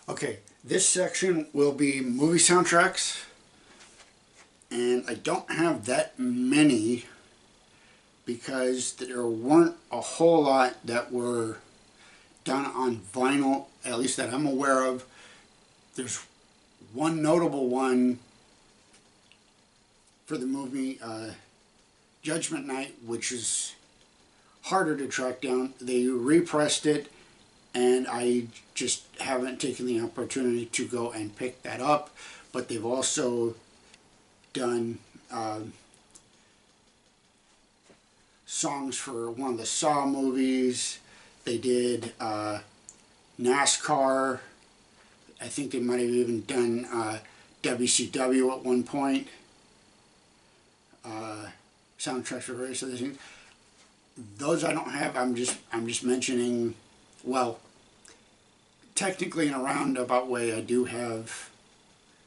Okay, this section will be movie soundtracks, and I don't have that many because there weren't a whole lot that were done on vinyl, at least that I'm aware of. There's one notable one for the movie Judgment Night, which is harder to track down. They repressed it, and I just haven't taken the opportunity to go and pick that up. But they've also done songs for one of the Saw movies. They did NASCAR. I think they might have even done WCW at one point. Soundtracks for various other things. Those I don't have. I'm just mentioning. Well, technically in a roundabout way, I do have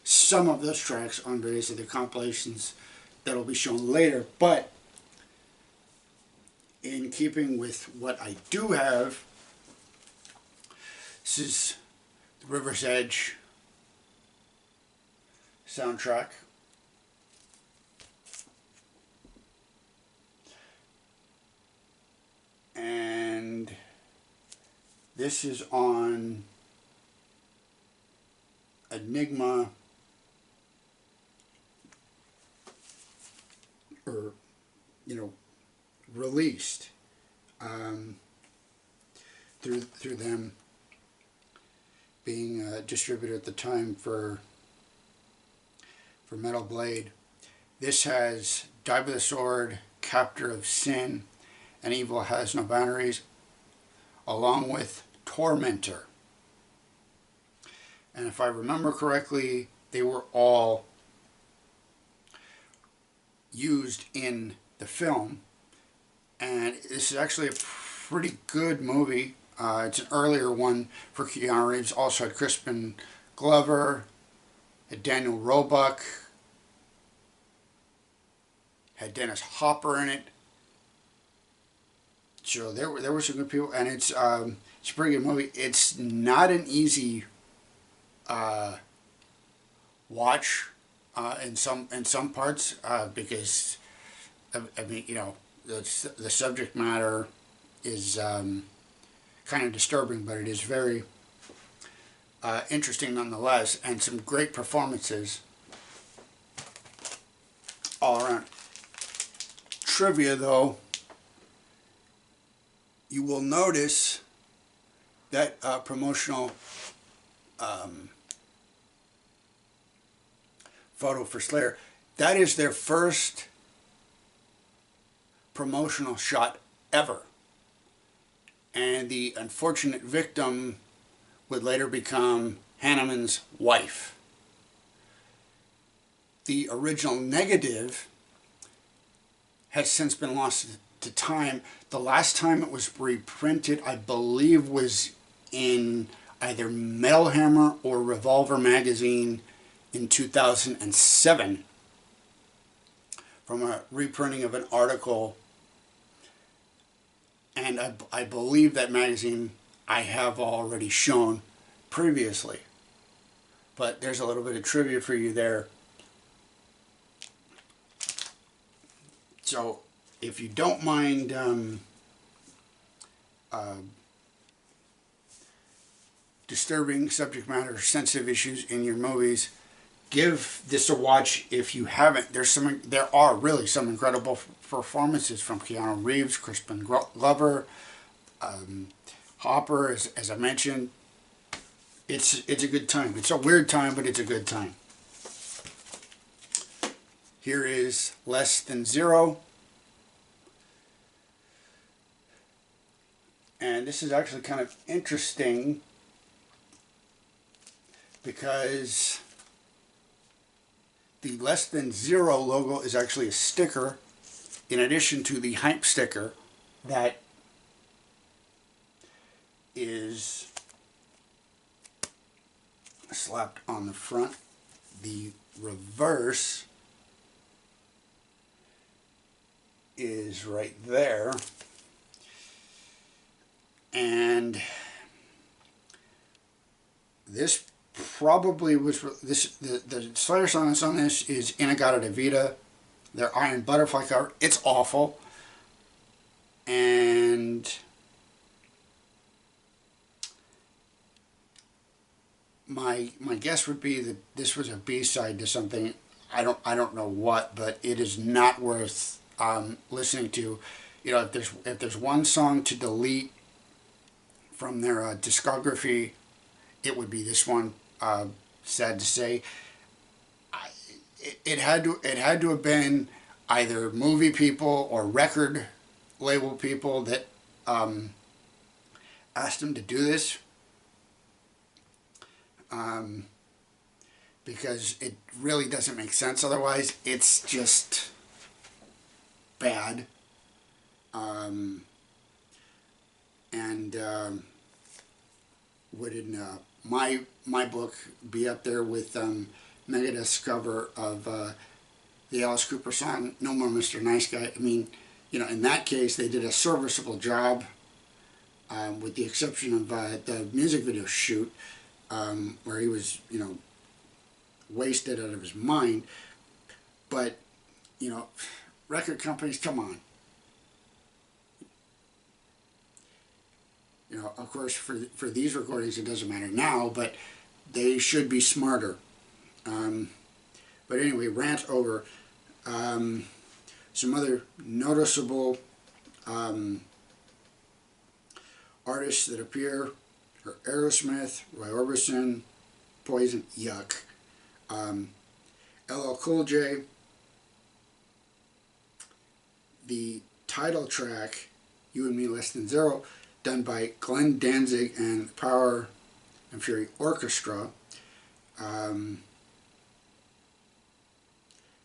some of those tracks on various of the compilations that will be shown later. But in keeping with what I do have, this is the River's Edge soundtrack. And this is on Enigma, or, released through them being a distributor at the time for Metal Blade. This has Die by the Sword, Captor of Sin, and Evil Has No Boundaries, along with Tormentor. And if I remember correctly, they were all used in the film. And this is actually a pretty good movie. It's an earlier one for Keanu Reeves. Also had Crispin Glover, had Daniel Roebuck, had Dennis Hopper in it. So there were some good people, and it's a pretty good movie. It's not an easy watch in some parts because I mean, the subject matter is kind of disturbing, but it is very interesting nonetheless, and some great performances all around. Trivia, though, you will notice that promotional photo for Slayer, that is their first promotional shot ever. And the unfortunate victim would later become Hanneman's wife. The original negative has since been lost to time. The last time it was reprinted, I believe, was in either Metal Hammer or Revolver magazine in 2007 from a reprinting of an article. And I believe that magazine I have already shown previously. But there's a little bit of trivia for you there. So if you don't mind disturbing subject matter, sensitive issues in your movies, give this a watch if you haven't. There are really some incredible performances from Keanu Reeves, Crispin Glover, Hopper, as I mentioned. It's a good time. It's a weird time, but it's a good time. Here is Less Than Zero. And this is actually kind of interesting because the Less Than Zero logo is actually a sticker in addition to the hype sticker that is slapped on the front. The reverse is right there, and This probably was the Slayer song that's on this is Inagata Vida, their Iron Butterfly cover. It's awful, and my guess would be that this was a B-side to something. I don't know what, but it is not worth listening to. You know, if there's one song to delete from their discography, it would be this one. Sad to say, it had to have been either movie people or record label people that asked them to do this, because it really doesn't make sense otherwise. It's just bad. Would in my book be up there with Megadeth's cover of the Alice Cooper song "No More Mr. Nice Guy"? I mean, you know, in that case they did a serviceable job, with the exception of the music video shoot, where he was, you know, wasted out of his mind. But, you know, record companies, come on. You know, of course, for these recordings, it doesn't matter now, but they should be smarter. But anyway, rant over. Some other noticeable artists that appear are Aerosmith, Roy Orbison, Poison, yuck. LL Cool J. The title track, You and Me Less Than Zero, done by Glenn Danzig and Power and Fury Orchestra. Bring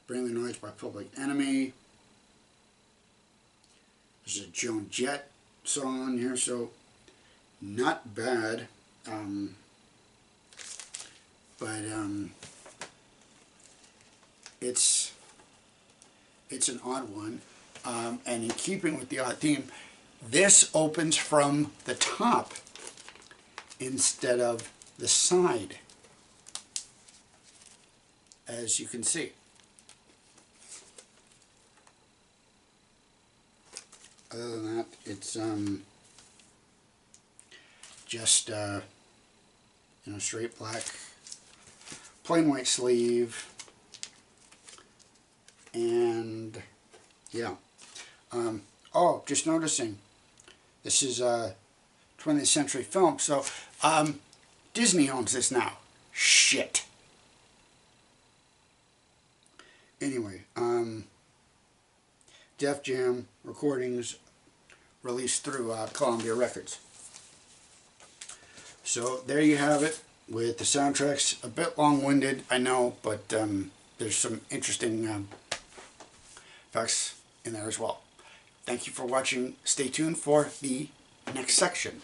the Noise by Public Enemy. There's a Joan Jett song on here, so not bad. But it's an odd one. And in keeping with the odd theme, this opens from the top instead of the side, as you can see. Other than that, it's just you know, straight black, plain white sleeve, and yeah. Oh, just noticing, this is 20th Century Film, so Disney owns this now. Shit. Anyway, Def Jam recordings released through Columbia Records. So there you have it, with the soundtracks. A bit long-winded, I know, but there's some interesting facts in there as well. Thank you for watching. Stay tuned for the next section.